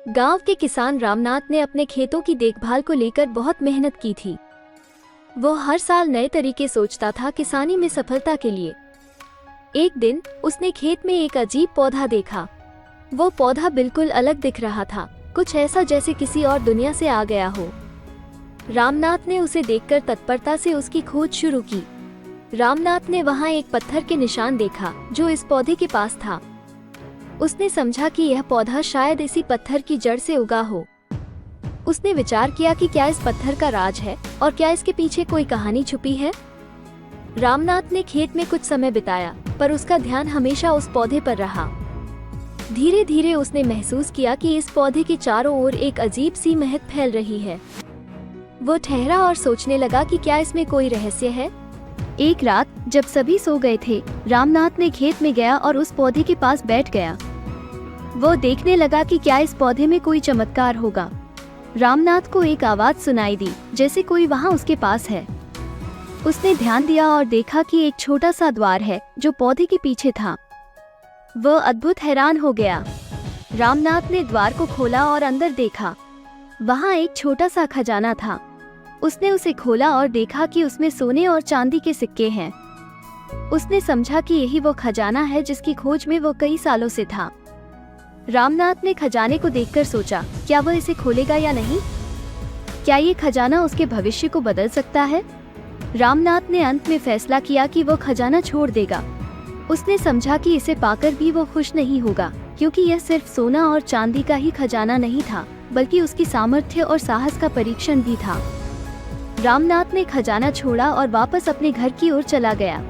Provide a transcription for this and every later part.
गांव के किसान रामनाथ ने अपने खेतों की देखभाल को लेकर बहुत मेहनत की थी। वो हर साल नए तरीके सोचता था किसानी में सफलता के लिए। एक दिन उसने खेत में एक अजीब पौधा देखा। वो पौधा बिल्कुल अलग दिख रहा था, कुछ ऐसा जैसे किसी और दुनिया से आ गया हो। रामनाथ ने उसे देखकर तत्परता से उसकी खोज शुरू की। रामनाथ ने वहां एक पत्थर के निशान देखा जो इस पौधे के पास था। उसने समझा कि यह पौधा शायद इसी पत्थर की जड़ से उगा हो। उसने विचार किया कि क्या इस पत्थर का राज है और क्या इसके पीछे कोई कहानी छुपी है। रामनाथ ने खेत में कुछ समय बिताया, पर उसका ध्यान हमेशा उस पौधे पर रहा। धीरे धीरे उसने महसूस किया कि इस पौधे के चारों ओर एक अजीब सी महक फैल रही है। वो ठहरा और सोचने लगा कि क्या इसमें कोई रहस्य है। एक रात जब सभी सो गए थे, रामनाथ ने खेत में गया और उस पौधे के पास बैठ गया। वो देखने लगा कि क्या इस पौधे में कोई चमत्कार होगा। रामनाथ को एक आवाज सुनाई दी, जैसे कोई वहां उसके पास है। उसने ध्यान दिया और देखा कि एक छोटा सा द्वार है जो पौधे के पीछे था। वह अद्भुत हैरान हो गया। रामनाथ ने द्वार को खोला और अंदर देखा। वहां एक छोटा सा खजाना था। उसने उसे खोला और देखा कि उसमें सोने और चांदी के सिक्के हैं। उसने समझा कि यही वो खजाना है जिसकी खोज में वो कई सालों से था। रामनाथ ने खजाने को देखकर सोचा, क्या वह इसे खोलेगा या नहीं? क्या ये खजाना उसके भविष्य को बदल सकता है? रामनाथ ने अंत में फैसला किया कि वो खजाना छोड़ देगा। उसने समझा कि इसे पाकर भी वो खुश नहीं होगा, क्योंकि यह सिर्फ सोना और चांदी का ही खजाना नहीं था, बल्कि उसकी सामर्थ्य और साहस का परीक्षण भी था। रामनाथ ने खजाना छोड़ा और वापस अपने घर की ओर चला गया।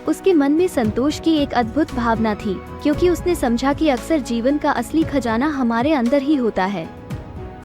उसके मन में संतोष की एक अद्भुत भावना थी, क्योंकि उसने समझा कि अक्सर जीवन का असली खजाना हमारे अंदर ही होता है।